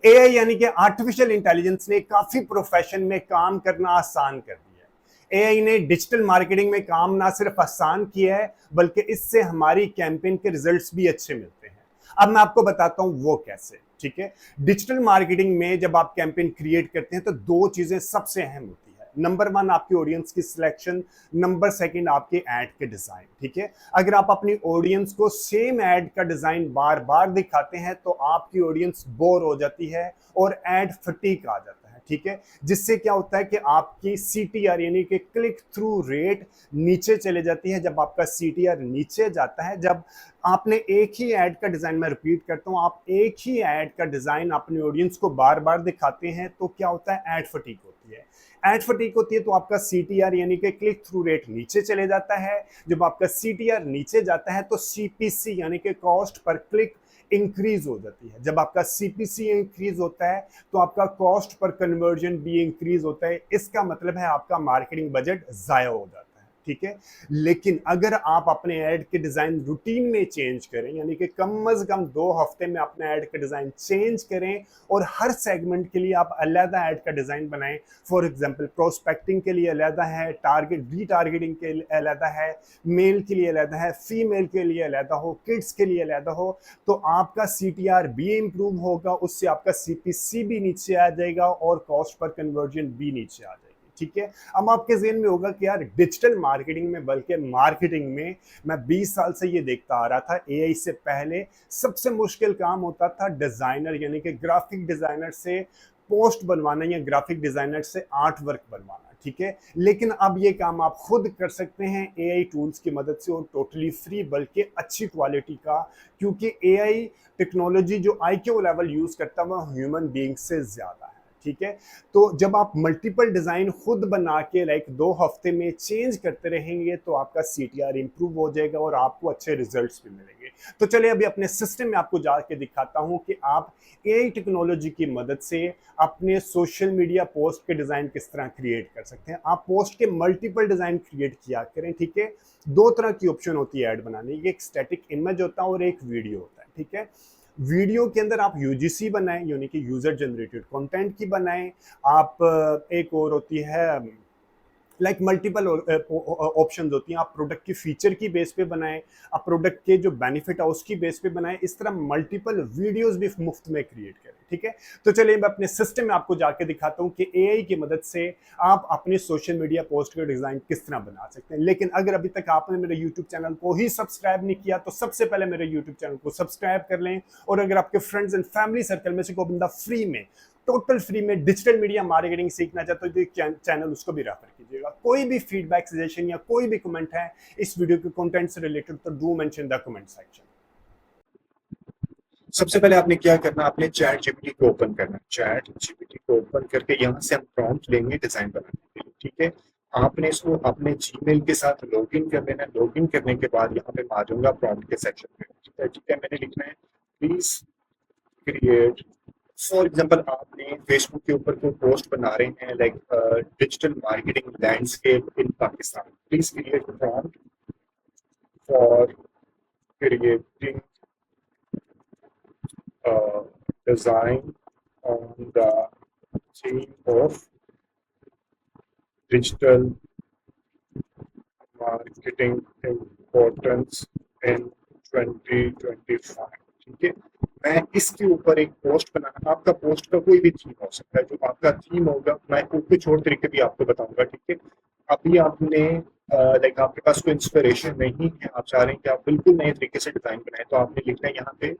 AI यानी कि artificial intelligence ने काफी प्रोफेशन में काम करना आसान कर दिया है। एआई ने डिजिटल मार्केटिंग में काम ना सिर्फ आसान किया है, बल्कि इससे हमारी कैंपेन के रिजल्ट्स भी अच्छे मिलते हैं। अब मैं आपको बताता हूं वो कैसे। ठीक है, डिजिटल मार्केटिंग में जब आप कैंपेन क्रिएट करते हैं तो दो चीजें सबसे अहम होती है। नंबर वन, आपकी ऑडियंस की सिलेक्शन। नंबर सेकंड, आपके ऐड के डिजाइन। ठीक है, अगर आप अपनी ऑडियंस को सेम ऐड का डिजाइन बार बार दिखाते हैं तो आपकी ऑडियंस बोर हो जाती है और ऐड फटीक आ जाता है। ठीक है, जिससे क्या होता है कि आपकी सीटीआर यानी कि क्लिक थ्रू रेट नीचे चले जाती है। जब आपका सीटीआर नीचे जाता है, जब आपने एक ही ऐड का डिजाइन, मैं रिपीट करता हूं, आप एक ही ऐड का डिजाइन अपनी ऑडियंस को बार बार दिखाते हैं तो क्या होता है, ऐड फटीक होती है। ऐड फटीक होती है तो आपका सीटीआर यानी कि क्लिक थ्रू रेट नीचे चले जाता है। जब आपका सीटीआर नीचे जाता है तो सीपीसी यानी कि कॉस्ट पर क्लिक इंक्रीज हो जाती है। जब आपका सीपीसी इंक्रीज होता है तो आपका कॉस्ट पर कन्वर्जन भी इंक्रीज होता है। इसका मतलब है आपका मार्केटिंग बजट जाया हो जाता है। ठीक है, लेकिन अगर आप अपने ऐड के डिजाइन रूटीन में चेंज करें, यानी कि कम से कम 2 हफ्ते में अपने ऐड का डिजाइन चेंज करें और हर सेगमेंट के लिए आप अलग ऐड का डिजाइन बनाएं। फॉर एग्जांपल, प्रोस्पेक्टिंग के लिए अलग है, टारगेट रीटारगेटिंग के लिए अलग है, मेल के लिए अलग है, फीमेल के लिए अलग हो, किड्स के लिए अलग हो, तो आपका सीटीआर भी इंप्रूव होगा, उससे आपका सीपीसी भी नीचे आ जाएगा और कॉस्ट पर कन्वर्जन भी नीचे आ जाएगी। ठीक है, अब आपके ज़हन में होगा कि यार डिजिटल मार्केटिंग में, बल्कि मार्केटिंग में मैं 20 साल से ये देखता आ रहा था, एआई से पहले सबसे मुश्किल काम होता था डिजाइनर यानी कि ग्राफिक डिजाइनर से पोस्ट बनवाना या ग्राफिक डिजाइनर से आर्ट वर्क बनवाना। ठीक है, लेकिन अब ये काम आप खुद कर सकते हैं एआई टूल्स की मदद से, और टोटली फ्री, बल्कि अच्छी क्वालिटी का, क्योंकि एआई टेक्नोलॉजी जो आईक्यू लेवल यूज करता है वो ह्यूमन बीइंग से ज्यादा है। ठीक है, तो जब आप मल्टीपल डिजाइन खुद बना के 2 हफ्ते में चेंज करते रहेंगे तो आपका सीटीआर इंप्रूव हो जाएगा और आपको अच्छे रिजल्ट्स भी मिलेंगे। तो चलिए अभी अपने सिस्टम में आपको जाके दिखाता हूं कि आप एआई टेक्नोलॉजी की मदद से अपने सोशल मीडिया पोस्ट के डिजाइन किस तरह क्रिएट कर सकते हैं। आप पोस्ट के मल्टीपल डिजाइन क्रिएट किया करें। ठीक है, 2 तरह की ऑप्शन होती है ऐड बनाने की, एक स्टैटिक इमेज होता है और एक वीडियो होता है। ठीक है, वीडियो के अंदर आप यूजीसी बनाएं यानी कि यूजर जनरेटेड कंटेंट की बनाएं। आप एक और होती है मल्टीपल ऑप्शन होती हैं, आप प्रोडक्ट की फीचर की बेस पे बनाएं, आप प्रोडक्ट के जो बेनिफिट है उसकी बेस पे बनाएं। इस तरह मल्टीपल वीडियोस भी मुफ्त में क्रिएट करें। ठीक है, तो चलिए मैं अपने सिस्टम में आपको जाके दिखाता हूं कि एआई की मदद से आप अपने सोशल मीडिया पोस्ट का डिजाइन किस तरह बना सकते हैं। लेकिन अगर अभी तक आपने मेरे यूट्यूब चैनल को ही सब्सक्राइब नहीं किया तो सबसे पहले मेरे यूट्यूब चैनल को सब्सक्राइब कर लें, और अगर आपके फ्रेंड्स एंड फैमिली सर्कल में से कोई बंदा फ्री में, टोटल फ्री में डिजिटल मीडिया मार्केटिंग सीखना चाहते हो तो चैनल उसको भी रेफर कीजिएगा। कोई भी फीडबैक, सजेशन या कोई भी कमेंट है इस वीडियो के कंटेंट से रिलेटेड तो do mention the comment section. सबसे पहले आपने क्या करना, आपने चैट जीपीटी को ओपन करना। चैट जीपीटी को ओपन करके यहाँ से हम प्रॉम्प्ट लेंगे डिजाइन बनाने के लिए। ठीक है, आपने इसको अपने जीमेल के साथ लॉगिन कर लेना। लॉगिन करने के बाद यहाँ पे मैं आ जाऊंगा प्रॉम्प्ट के सेक्शन में। ठीक है, मैंने लिखना है प्लीज क्रिएट, फॉर एग्जाम्पल आपने फेसबुक के ऊपर कोई पोस्ट बना रहे हैं like digital marketing landscape in Pakistan, please create prompt for creating design on the theme of digital marketing importance in 2025। ठीक है, मैं इसके ऊपर एक पोस्ट बनाना, आपका पोस्ट का कोई भी थीम हो सकता है, जो आपका थीम होगा मैं कुछ और तरीके भी आपको बताऊंगा। ठीक है, अभी आपने आपके पास कोई इंस्पिरेशन नहीं है, आप चाह रहे हैं कि आप बिल्कुल नए तरीके से डिजाइन बनाएं, तो आपने लिखना है यहाँ पे,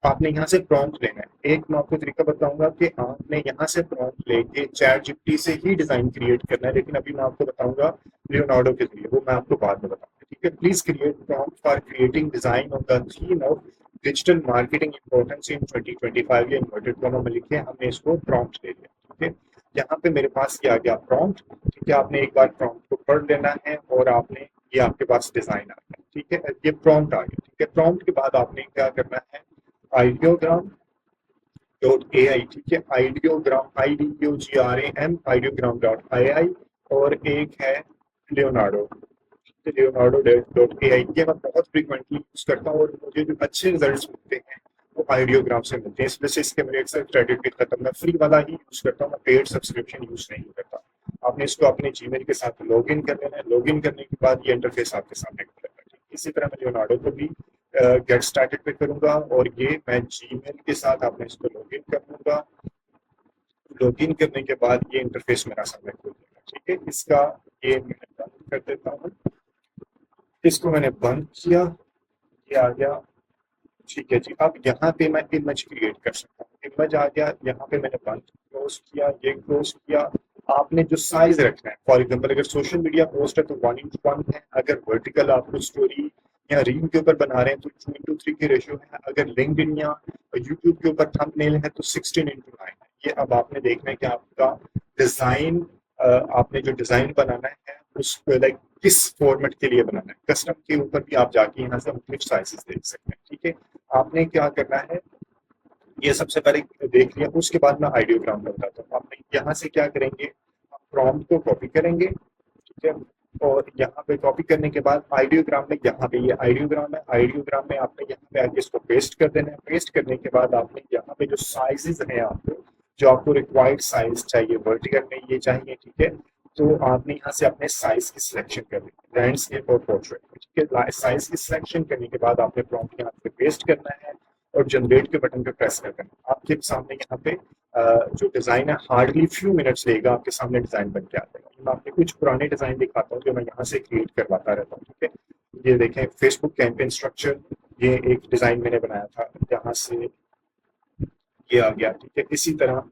आपने यहाँ से प्रॉम्प्ट लेना है। एक मैं आपको तरीका बताऊंगा कि आपने यहाँ से प्रॉम्प्ट लेके चैट जीपीटी से ही डिजाइन क्रिएट करना है, लेकिन अभी मैं आपको बताऊंगा लियोनार्डो के जरिए, वो मैं आपको बाद में बताऊंगा। ठीक है, please create prompt for creating design on the theme of digital marketing importance in 2025। ये इन्वर्टेड कॉमा में लिखे, हमने इसको प्रॉम्प्ट ले लिया। ठीक है, यहाँ पे मेरे पास ये आ गया प्रॉम्प्ट। ठीक है, आपने एक बार प्रॉम्प्ट को पढ़ लेना है और आपने, ये आपके पास डिजाइन आ गया। ठीक है, ये प्रॉम्प्ट आ गया। ठीक है, प्रॉम्प्ट के बाद आपने क्या करना है, आइडियोग्राम डॉट ए आई। ठीक है, ideogram IDEOGRAM ideogram dot AI, और एक है लियोनार्डो, लियोनार्डो डॉट AI। ये मैं बहुत फ्रीक्वेंटली यूज करता हूँ और मुझे जो अच्छे रिजल्ट्स मिलते हैं आपको आइडियोग्राम से मिलते हैं। इस वजह से इसके मेरे अक्सर क्रेडिट भी खत्म, मैं फ्री वाला ही यूज करता हूँ, मैं पेड सब्सक्रिप्शन यूज नहीं करता। आपने इसको अपने जीमेल के साथ लॉग इन कर लेना है, लॉग इन करने के बाद ये इंटरफेस आपके सामने खुलेगा। इसी तरह मैं लियोनार्डो को भी गेट स्टार्टेड पे करूंगा और ये मैं जीमेल के साथ आपने इसको लॉग इन कर लूंगा। लॉग इन करने के बाद ये इंटरफेस मेरा सामने खुल जाएगा। ठीक है, इसका ये मैंने बंद कर देता हूँ, इसको मैंने बंद किया, ये आ गया। ठीक है जी, अब यहाँ पे मैं इमेज क्रिएट कर सकता हूँ, इमेज आ गया, यहाँ पे मैंने बंद क्लोज किया, ये क्लोज किया। आपने जो साइज रखना है, फॉर एग्जांपल अगर सोशल मीडिया पोस्ट है तो 1:1 है, अगर वर्टिकल आपको स्टोरी या रील के ऊपर बना रहे हैं तो 2:3 की रेशियो है, अगर लिंक्डइन या यूट्यूब के ऊपर थंबनेल है तो 16:9 है। ये अब आपने देखना है कि आपका डिजाइन, आपने जो डिजाइन बनाना है उस लाइक किस फॉर्मेट के लिए बनाना है। कस्टम के ऊपर भी आप जाके यहाँ से मुख्तलिफ साइजेस देख सकते हैं। ठीक है, आपने क्या करना है, ये सबसे पहले देख लिया, उसके बाद मैं आइडियोग्राम में बताता हूँ। आपने यहाँ से क्या करेंगे, आप प्रॉम्प्ट को कॉपी करेंगे, ठीक है, और यहाँ पे कॉपी करने के बाद आइडियोग्राम में, यहाँ पे ये आइडियोग्राम है, आइडियोग्राम में आपने यहाँ पे आके इसको पेस्ट कर देना है। पेस्ट करने के बाद आपने यहाँ पे जो साइजेस हैं आपको, जो आपको रिक्वायर्ड साइज चाहिए, वर्टिकल में ये चाहिए, ठीक है, तो आपने यहाँ से अपने साइज की सिलेक्शन करनी है, लैंडस्केप और पोर्ट्रेट। ठीक है, साइज की सिलेक्शन करने के बाद आपने प्रॉम्प्ट यहाँ पे पेस्ट करना है और जनरेट के बटन पे प्रेस कर देना। आपके सामने यहाँ पे जो डिजाइन है हार्डली फ्यू मिनट्स लेगा, आपके सामने डिजाइन बन के आ जाएगा। मैं आपको कुछ पुराने डिजाइन दिखाता हूँ जो मैं यहाँ से क्रिएट करवाता रहता हूँ। ठीक है, ये देखें फेसबुक कैंपेन स्ट्रक्चर, ये एक डिजाइन मैंने बनाया था, यहाँ से ये आ गया। ठीक है, इसी तरह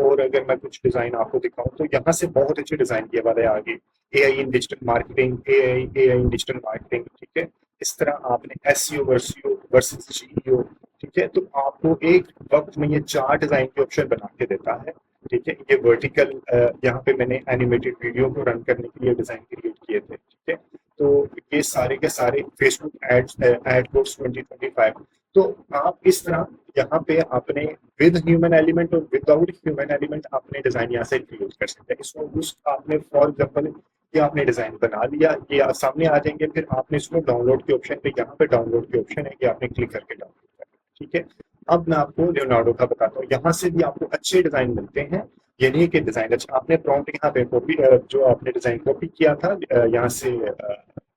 और अगर मैं कुछ डिजाइन आपको दिखाऊं तो यहाँ से बहुत अच्छे डिजाइन किए वाले आगे, एआई इन डिजिटल मार्केटिंग, एआई इन डिजिटल मार्केटिंग। ठीक है, इस तरह आपने एसईओ वर्सेस जीईओ। ठीक है, तो आपको एक वक्त में ये 4 डिजाइन के ऑप्शन बना के देता है। ठीक है, ये वर्टिकल, यहाँ पे मैंने एनिमेटेड वीडियो को रन करने के लिए डिजाइन क्रिएट किए थे। ठीक है, तो ये सारे के सारे फेसबुक एडवर्ड्स 2025। तो आप इस तरह यहाँ पे आपने विद ह्यूमन एलिमेंट और विदाउट ह्यूमन एलिमेंट आपने डिजाइन यहाँ से क्रिएट कर सकते हैं। इसको उस आपने फॉर एग्जांपल ये आपने डिजाइन बना लिया, ये सामने आ जाएंगे, फिर आपने इसको डाउनलोड के ऑप्शन पे, यहाँ पे डाउनलोड के ऑप्शन है कि आपने क्लिक करके डाउनलोड करना। ठीक है, अब मैं आपको लियोनार्डो का बताता हूँ, यहाँ से भी आपको अच्छे डिजाइन मिलते हैं। ये नहीं कि डिजाइन अच्छा, आपने प्रॉम्प्ट यहाँ पे कॉपी, जो आपने डिजाइन कॉपी किया था यहाँ से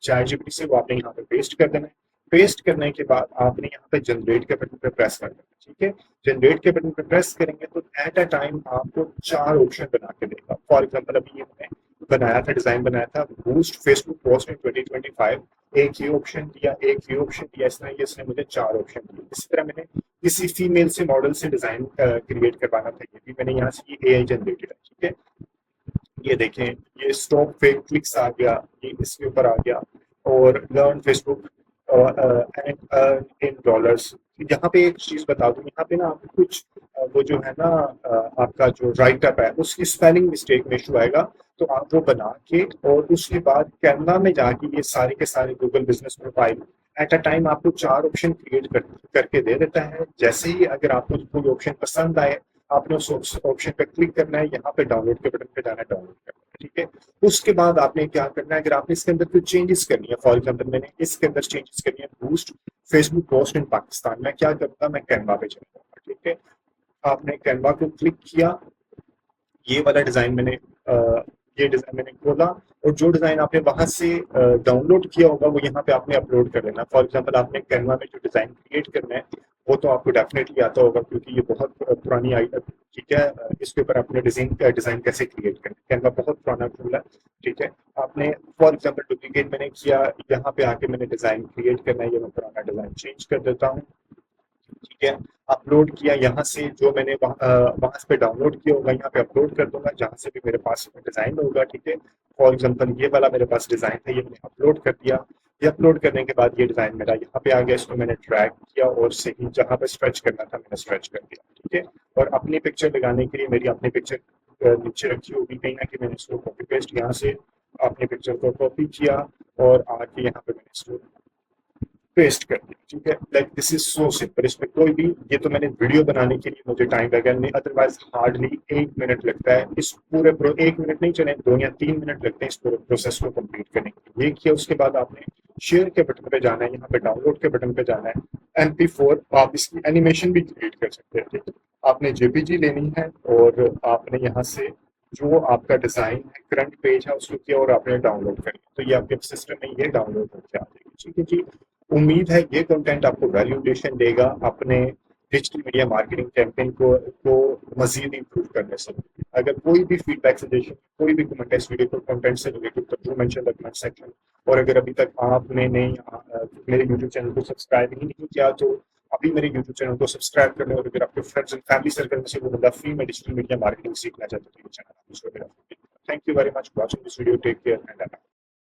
ChatGPT से, वो आपने यहाँ पे पेस्ट कर देना है। पेस्ट करने के बाद आपने यहाँ पे जनरेट के बटन पे प्रेस कर देना। ठीक है, जनरेट के बटन पे प्रेस करेंगे तो एट अ टाइम आपको 4 ऑप्शन बना के देगा। फॉर एग्जांपल अभी ये मैंने बनाया था, डिजाइन बनाया था बूस्ट फेसबुक पोस्ट इन 2025, एक ये ऑप्शन दिया, एक ये ऑप्शन दिया, इस तरह ये इसने मुझे 4 ऑप्शन दिए। इसी तरह मैंने किसी फीमेल से मॉडल से डिजाइन क्रिएट करवाना था, ये भी मैंने यहाँ से ये एआई जनरेटेड है। ठीक है, ये देखें, ये स्टॉप फेक क्लिक्स आ गया, ये इसके ऊपर आ गया, और लर्न फेसबुक इन डॉलर्स। यहाँ पे एक चीज बता दूं, यहाँ पे ना आपको कुछ वो जो है ना आपका जो राइट अप है उसकी स्पेलिंग मिस्टेक में इशू आएगा, तो आप वो बना के और उसके बाद कैनवा में जाके ये सारे के सारे Google business profile at a time आपको 4 ऑप्शन क्रिएट करके दे देता है। जैसे ही अगर आपको कोई ऑप्शन पसंद आए, आपने उस ऑप्शन पे क्लिक करना है, यहाँ पे डाउनलोड के बटन पे जाना है, डाउनलोड करना है। ठीक है, उसके बाद आपने क्या करना है, अगर आपने इसके अंदर कुछ चेंजेस करनी है, फॉर एग्जांपल मैंने इसके अंदर चेंजेस करनी है बूस्ट फेसबुक पोस्ट इन पाकिस्तान, मैं क्या करूँगा, मैं कैनवा पे चलूंगा। ठीक है, आपने कैनवा को क्लिक किया, ये वाला डिजाइन मैंने ये डिजाइन मैंने खोला, और जो डिजाइन आपने वहां से डाउनलोड किया होगा वो यहाँ पे आपने अपलोड कर लेना। फॉर एग्जांपल आपने कैनवा में जो डिजाइन क्रिएट करना है वो तो आपको डेफिनेटली आता होगा क्योंकि ये बहुत पुरानी आइटम। ठीक है, इसके ऊपर आपने डिजाइन कैसे क्रिएट करना है, कैनवा बहुत पुराना टूल है। ठीक है, आपने फॉर एग्जांपल डुप्लीकेट मैंने किया, यहाँ पे आके मैंने डिजाइन क्रिएट करना है, ये मैं पुराना डिजाइन चेंज कर देता हूँ। ठीक है, अपलोड किया, यहाँ से जो मैंने वहां पे डाउनलोड किया होगा यहाँ पे अपलोड कर दूंगा, जहाँ से भी मेरे पास डिजाइन होगा। ठीक है, फॉर एग्जांपल ये वाला मेरे पास डिजाइन था, ये मैंने अपलोड कर दिया। ये अपलोड करने के बाद ये डिजाइन मेरा यहाँ पे आ गया, इसको मैंने ड्रैग किया और सही जहाँ पे स्ट्रेच करना था मैंने स्ट्रेच कर दिया। ठीक है, और अपनी पिक्चर लगाने के लिए मेरी अपनी पिक्चर नीचे रखी होगी कहीं ना, कि मैंने इसको कॉपी पेस्ट यहाँ से अपनी पिक्चर को कॉपी किया और आके यहाँ पे मैंने इसको पेस्ट कर दिया। ठीक है, like this is so simple. इसमें कोई भी, ये तो मैंने वीडियो बनाने के लिए मुझे टाइम लगा नहीं, अदरवाइज हार्डली 1 मिनट लगता है इस पूरे 1 मिनट नहीं चले 2 या 3 मिनट लगते हैं इस पूरे प्रोसेस को कंप्लीट करने के लिए। ये किया, उसके बाद आपने शेयर के बटन पे जाना है, यहाँ पे डाउनलोड के बटन पे जाना है, MP4 आप इसकी एनिमेशन भी क्रिएट कर सकते हैं। ठीक है, आपने जेपीजी लेनी है और आपने यहाँ से जो आपका डिजाइन है, करंट पेज है, उसको किया और आपने डाउनलोड कर लिया, तो ये आपके सिस्टम में ये डाउनलोड होकर आ जाएगी। ठीक है जी, उम्मीद है ये कंटेंट आपको वैल्यूएशन देगा अपने डिजिटल मीडिया मार्केटिंग कैंपेन को मजीद इंप्रूव करने से। अगर कोई भी फीडबैक, सजेशन, कोई भी कमेंट इस वीडियो को कंटेंट से रिलेटेड तो do mention the comment section. और अगर अभी तक आपने नहीं मेरे यूट्यूब चैनल को सब्सक्राइब ही नहीं किया तो अभी मेरे यूट्यूब चैनल को सब्सक्राइब कर लें। और अगर आपके फ्रेंड्स एंड फैमिली सर्कल में से वो बंदा फ्री में डिजिटल मीडिया मार्केटिंग सीखना चाहते तो ये चैनल आप उसको। Thank you very much for watching this video. Take care and